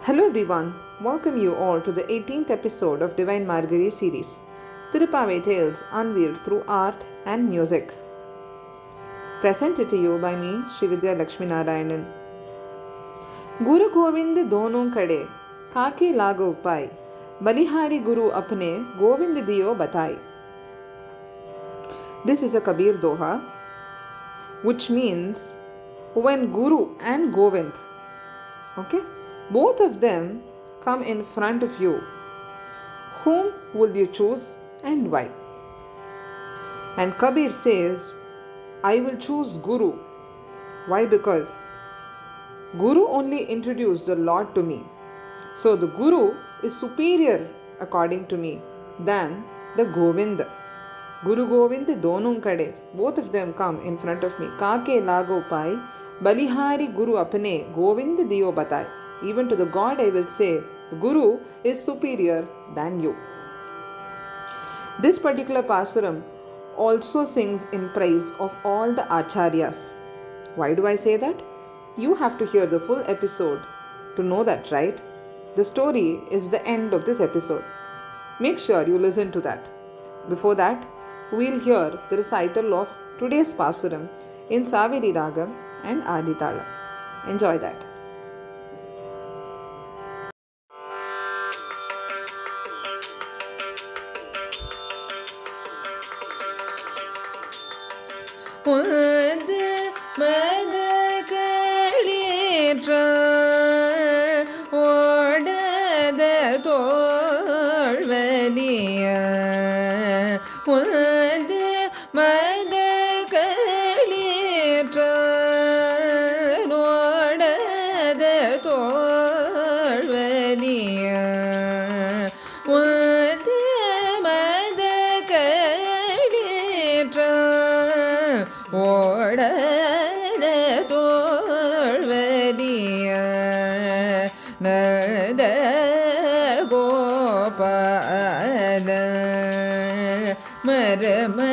Hello everyone, welcome you all to the 18th episode of Divine Margazhi series, Thiruppavai Tales Unveiled Through Art and Music. Presented to you by me, Srividhya Lakshminarayanan. Guru Govind donon kade, kaake lago pai, balihari guru apne Govind diyo batai. This is a Kabir Doha, which means when Guru and Govind, both of them come in front of you, whom will you choose and why? And Kabir says, I will choose Guru. Why? Because Guru only introduced the Lord to me. So the Guru is superior according to me than the Govind. Guru Govind donon kade, both of them come in front of me. Kaake lago pai, balihari guru apne Govind diyo batai. Even to the God I will say, the Guru is superior than you. This particular pasuram also sings in praise of all the acharyas. Why do I say that? You have to hear the full episode to know that, right? The story is the end of this episode. Make sure you listen to that. Before that, we'll hear the recital of today's pasuram in Saveri Ragam and Aditala. Enjoy that.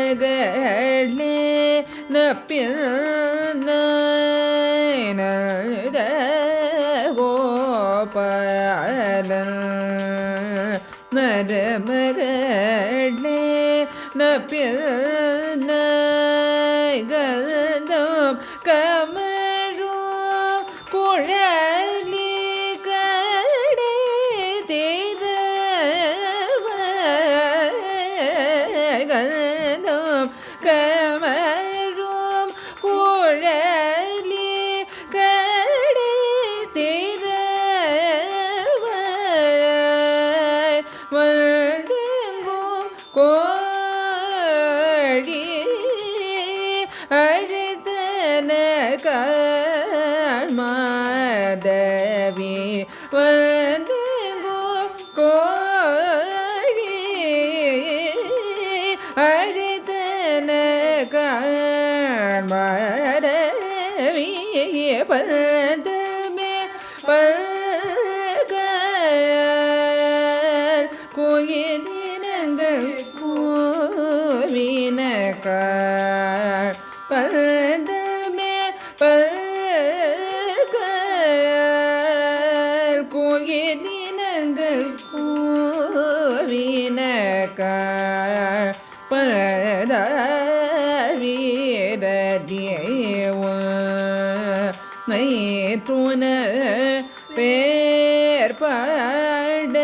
மரமகளே நப்பில் Gopala மரமகளே நப்பில் கதம் கமரும் குழலி கடை தீரவ கதம் கமரும் குழலி கடை தீரவ வந்தெங்கும் கோழி அழுத்தன மாதவி வந்தெங்கும் கோழி அழுத்தன மாதவி பந்தமே பல்கள் கோயிலினங்கள் கோவினக்கார் பந்தமே பல்கள் கோயிலினங்கள் கோவினக்கார் பரத வீரதேவ நைற்றுன பேர் பாட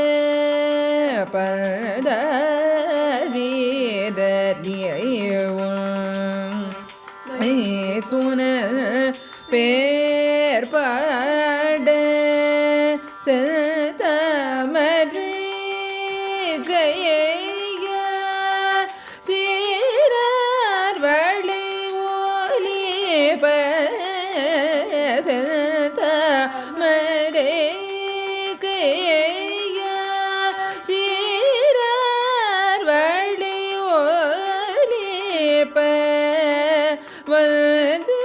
பரத வீரதேவ நைற்றுன பேர் பாட செல்தமரி கையா சீரார் வழி ஒலிப செல்தமரி கையா சீரார் வழி ஒலிப வந்து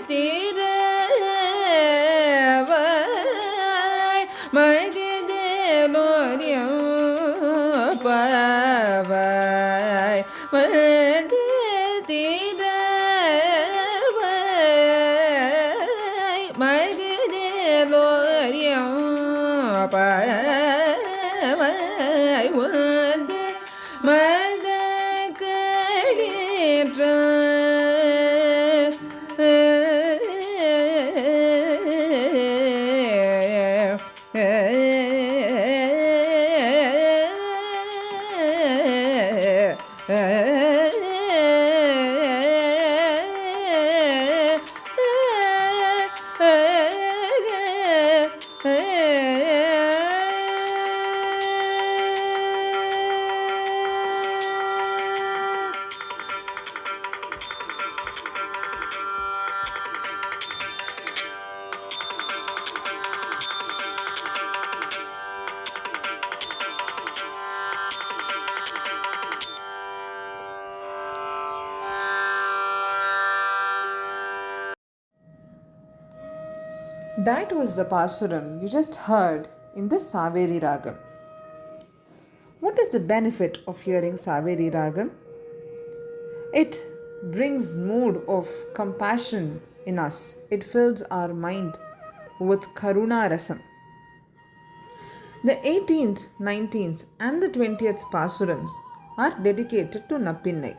திரவாய் மகதலோரியம் பாவாய் வந்து திரவாய் மகதலோரியம் உந்து மத களிற்ற That was the Pasuram you just heard in the Saveri Ragam. What is the benefit of hearing Saveri Ragam? It brings mood of compassion in us. It fills our mind with Karuna Rasam. The 18th, 19th and the 20th Pasurams are dedicated to Nappinai.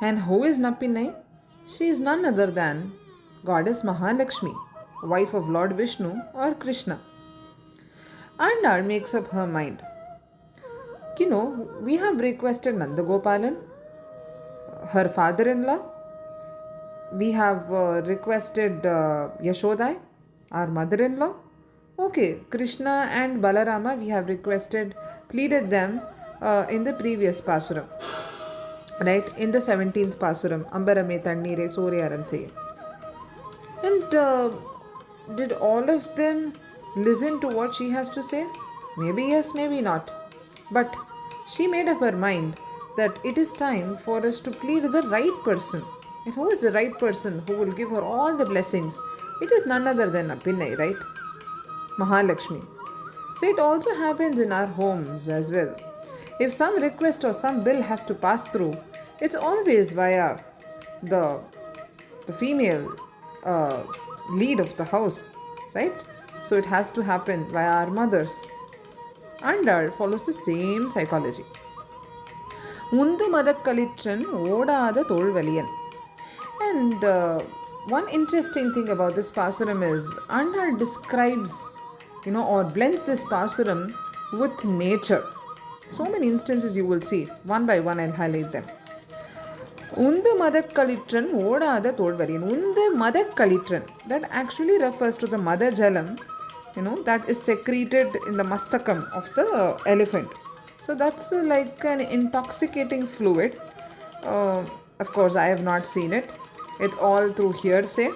And who is Nappinai? She is none other than Goddess Mahalakshmi, wife of Lord Vishnu or Krishna. Andal makes up her mind. You know, we have requested Nandagopalan, her father-in-law. We have requested Yashodai, our mother-in-law. Okay, Krishna and Balarama, we have requested, pleaded them in the previous Pasuram. Right, in the 17th Pasuram, Ambarame Tannire Soreyaram say. And did all of them listen to what she has to say? Maybe yes, maybe not. But she made up her mind that it is time for us to plead the right person. And who is the right person who will give her all the blessings? It is none other than Nappinai, right? Mahalakshmi. So it also happens in our homes as well. If some request or some bill has to pass through, it's always via the female lead of the house, right? So it has to happen via our mothers. Andal follows the same psychology. Undu madakalitran odada tolvaliyan. And one interesting thing about this Pasuram is Andal describes, or blends this Pasuram with nature. So many instances you will see. One by one I'll highlight them. Undu madakalitran odada tolvaliyan. Undu madakalitran. That actually refers to the mother jalam, that is secreted in the mastakam of the elephant. So that's like an intoxicating fluid. Of course, I have not seen it. It's all through hearsay.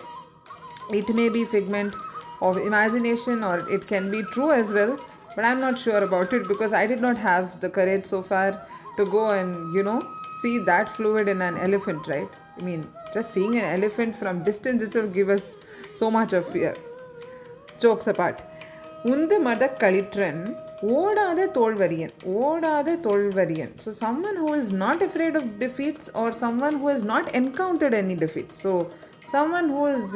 It may be figment of imagination or it can be true as well. But I'm not sure about it because I did not have the courage so far to go and, see that fluid in an elephant, right? I mean, just seeing an elephant from distance itself gives us so much of fear. Jokes apart. Undu madakalitran odada tolvariyan. Odada tolvariyan. So someone who is not afraid of defeats or someone who has not encountered any defeats. So someone who is,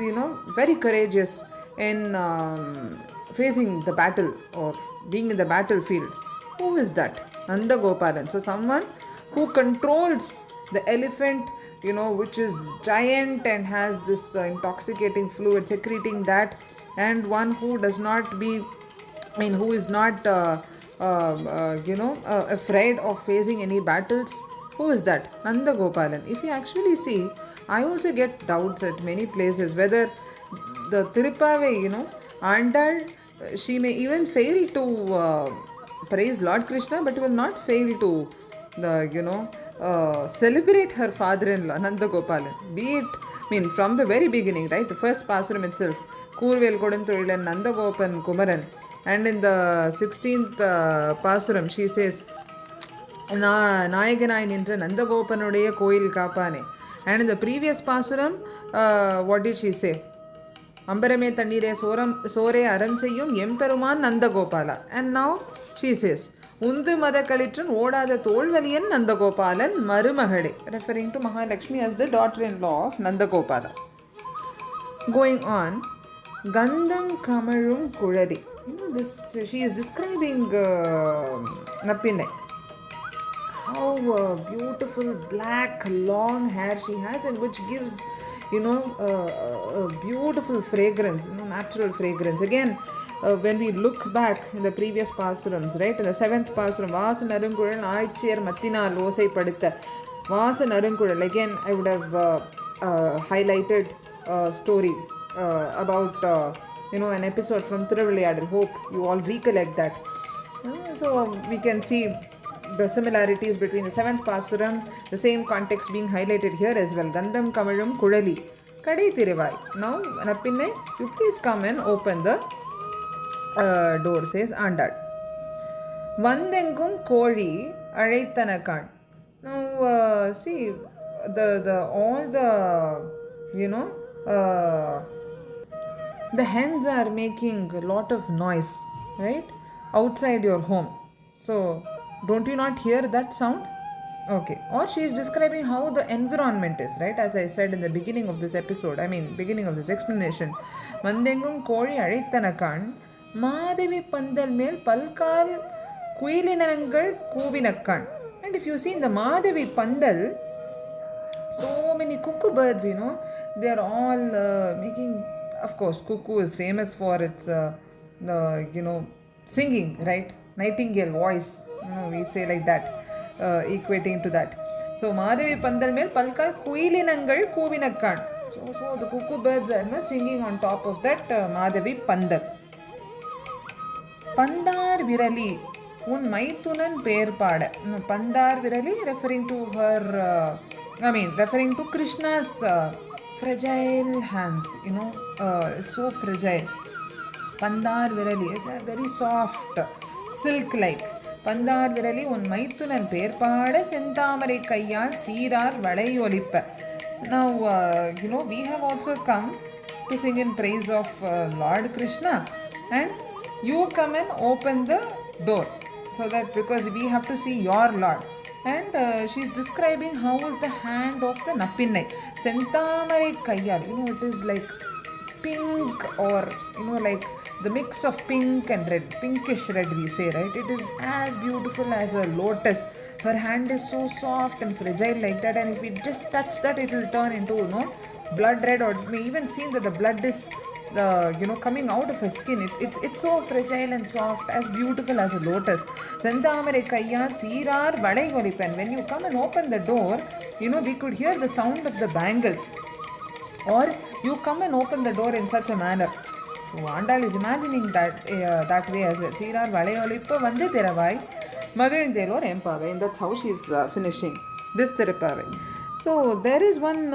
very courageous in facing the battle or being in the battlefield. Who is that? Nandagopalan. So someone who controls the elephant, which is giant and has this intoxicating fluid secreting that, and one who does not who is not afraid of facing any battles. Who is that? Nandagopalan. If you actually see, I also get doubts at many places whether the Thiruppavai, Andal, she may even fail to praise Lord Krishna, but will not fail to celebrate her father-in-law Nandagopalan. Be it, from the very beginning, right? The first Pasuram itself, Kurvel Kodanthoilan Nandagopan Kumaran. And in the 16th Pasuram, she says, Nayaganai nintra Nandagopanudeya Koil Kapane. And in the previous Pasuram, what did she say? Ambarame Tannire Sore Aram Seyyum Emperuman Nandagopala. And now she says, Undu madakalitran odada tolvaliyan Nandagopalan Marumagade, referring to Mahalakshmi as the daughter-in-law of Nandagopala. Going on, Gandham Kamalum Kulari. This she is describing Nappinai. How beautiful black long hair she has, and which gives a beautiful fragrance, natural fragrance. Again, when we look back in the previous pasurams, right, in the 7th pasuram, Vasa Narunkural Aichir Matina Losai Paditha, Vasa Narunkural, again I would have highlighted a story about an episode from Thiruppavai. Hope you all recollect that. So we can see the similarities between the 7th pasuram, the same context being highlighted here as well. Gandham Kamalum Kudali Kadai Thiruvai. Now Nappinai, you please come and open the door, says Andal. Vandengum Kori Araitanakan. Now see the all the the hens are making a lot of noise, right, outside your home. So don't you not hear that sound? Okay. Or she is describing how the environment is, right? As I said in the beginning of this episode, beginning of this explanation. Mandengum Kori Arittanakan, Madhavi Pandal Mel Palkal Kuilinangal Kuvinakkan. And if you see in the Madhavi Pandal, so many cuckoo birds, they are all making, of course, cuckoo is famous for its, singing, right? Nightingale voice, we say like that, equating to that. So, Madhavi Pandal Mel Palkal Kuilinangal Kuvinakkan. So the cuckoo birds are singing on top of that Madhavi Pandal. Pandar Virali, Un Maithunan Perpada. Pandar Virali referring to her, referring to Krishna's fragile hands, it's so fragile. Pandar Virali is very soft, silk-like. Pandar Virali un Maithunan Perpada Sentamarai Kayyal Seerar Vadayolippa. Now, we have also come to sing in praise of Lord Krishna, and you come and open the door, so that because we have to see your Lord. And she is describing how is the hand of the Nappinai. Sentamarai Kayyal, it is like pink, or like the mix of pink and red, pinkish red we say, right? It is as beautiful as a lotus. Her hand is so soft and fragile like that, and if we just touch that, it will turn into blood red, or it may even seem that the blood is coming out of her skin. It's so fragile and soft, as beautiful as a lotus. Sentamarai Kayyal Seerar Vadayolippan. When you come and open the door, we could hear the sound of the bangles. Or you come and open the door in such a manner. So Andal is imagining that way as well. Seerar Vadayolippa Vande Thiravai Magalindhelor Empavai. And that's how she is finishing this Thiruppavai. So there is one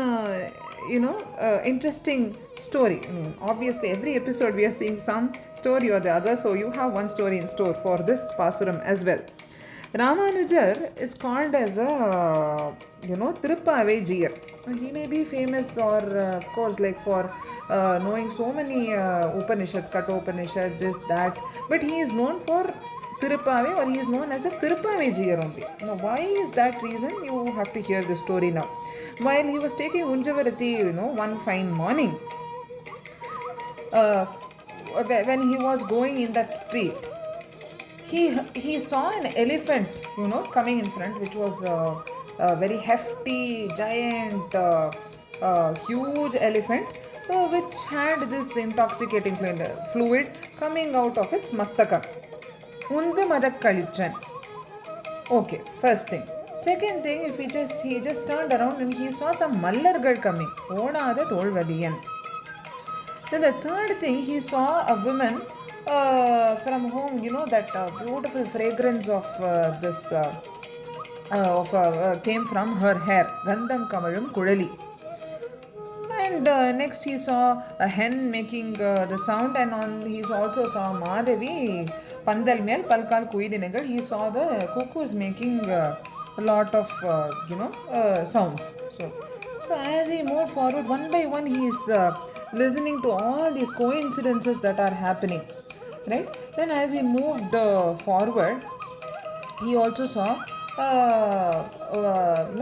interesting story. Obviously every episode we are seeing some story or the other, so you have one story in store for this pasuram as well. Ramanujar is called as a Thiruppavai Jiyar. He may be famous, or of course, like for knowing so many Upanishads, Kathopanishad, this, that, but he is known for Thiruppavai, or he is known as a Thiruppavai Jiyar only. Now, why is that reason? You have to hear the story now. While he was taking Unjavarati, one fine morning, when he was going in that street, he saw an elephant, coming in front, which was a very hefty, giant, huge elephant, which had this intoxicating fluid coming out of its mastakam. Undu madak kalitran. Okay, first thing. Second thing, if he just turned around and he saw some mallargal coming. Odada tolvadiyan. Then the third thing, he saw a woman from whom, that beautiful fragrance of this came from her hair. Gandham Kamalum Kudali. And next he saw a hen making the sound, and he also saw Madhavi Pandal Mel Palkal Kuidinagal. He saw the cuckoos making a lot of sounds. So as he moved forward, one by one he is listening to all these coincidences that are happening, right? Then as he moved forward, he also saw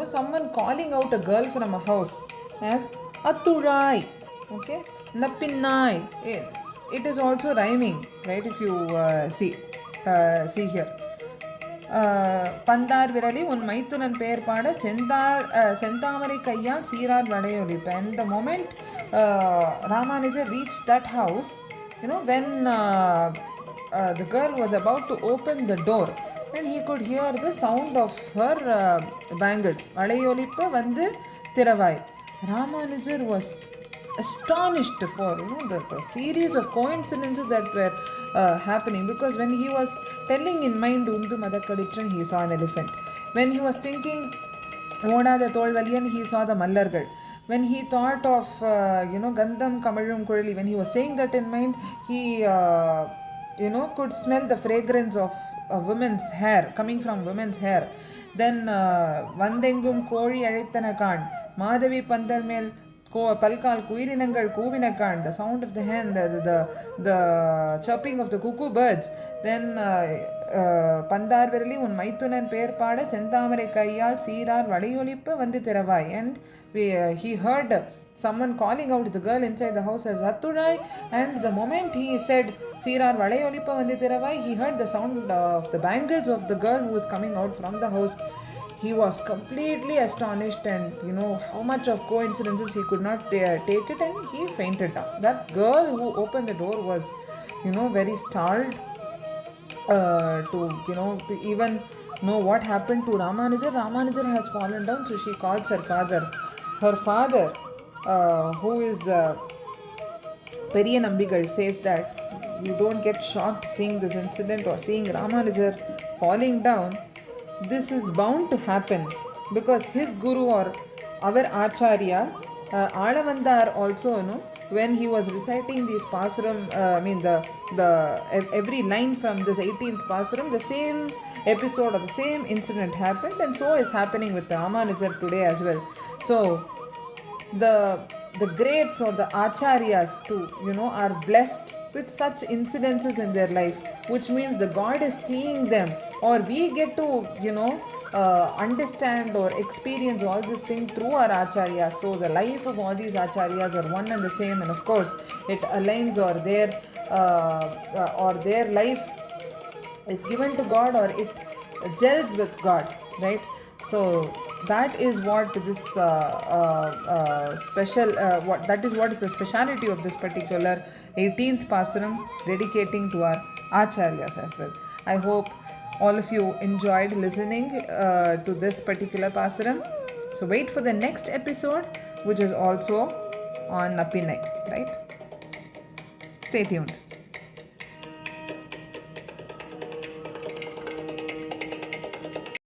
someone calling out a girl from a house as Atturai. Okay. Nappinai. It is also rhyming, right? If you see here. பந்தார் விரலி உன் மைத்துனன் பெயர் பாட செந்தாமரை கையால் சீரார் வளையொலிப்ப. And the moment Ramanujar reached that house, when the girl was about to open the door, and he could hear the sound of her bangles. வளையொலிப்ப வந்து திறவாய். Ramanujar was astonished for the series of coincidences that were happening, because when he was telling in mind undu madakaditran, he saw an elephant. When he was thinking Odada Tolvaliyan, he saw the Mallargal. When he thought of Gandham Kamalum Kurali, when he was saying that in mind, he could smell the fragrance of a women's hair, coming from women's hair. Then Vandengum Kori Aritanakan, Madhavi Pandalmel Palkal Kuirinangal Kuvinakan, the sound of the hen, the chirping of the cuckoo birds. Then Pandar Verali un Maitunan Per Pada, Sentamare Kayal, Sirar, Vadayolipa, Vandi Teravai. And he heard someone calling out the girl inside the house as Atturai. And the moment he said Sirar, Vadayolipa, Vandi Teravai, he heard the sound of the bangles of the girl who was coming out from the house. He was completely astonished, and how much of coincidences he could not take it, and he fainted down. That girl who opened the door was very startled to even know what happened to Ramanujar. Ramanujar has fallen down, so she calls her father. Her father, who is Periyan Ambigal, says that you don't get shocked seeing this incident or seeing Ramanujar falling down. This is bound to happen, because his guru or our Acharya Alavandar also, when he was reciting these pasuram, the every line from this 18th pasuram, the same episode or the same incident happened, and so is happening with the Ramanujar today as well. So the greats or the Acharyas too, are blessed with such incidences in their life, which means the God is seeing them, or we get to understand or experience all this thing through our Acharyas. So the life of all these Acharyas are one and the same, and of course it aligns, or their life is given to God, or it gels with God, right? So that is what this that is what is the speciality of this particular 18th Pasuram, dedicating to our Acharyas as well. I hope all of you enjoyed listening to this particular Pasuram. So wait for the next episode, which is also on Nappinai, right? Stay tuned.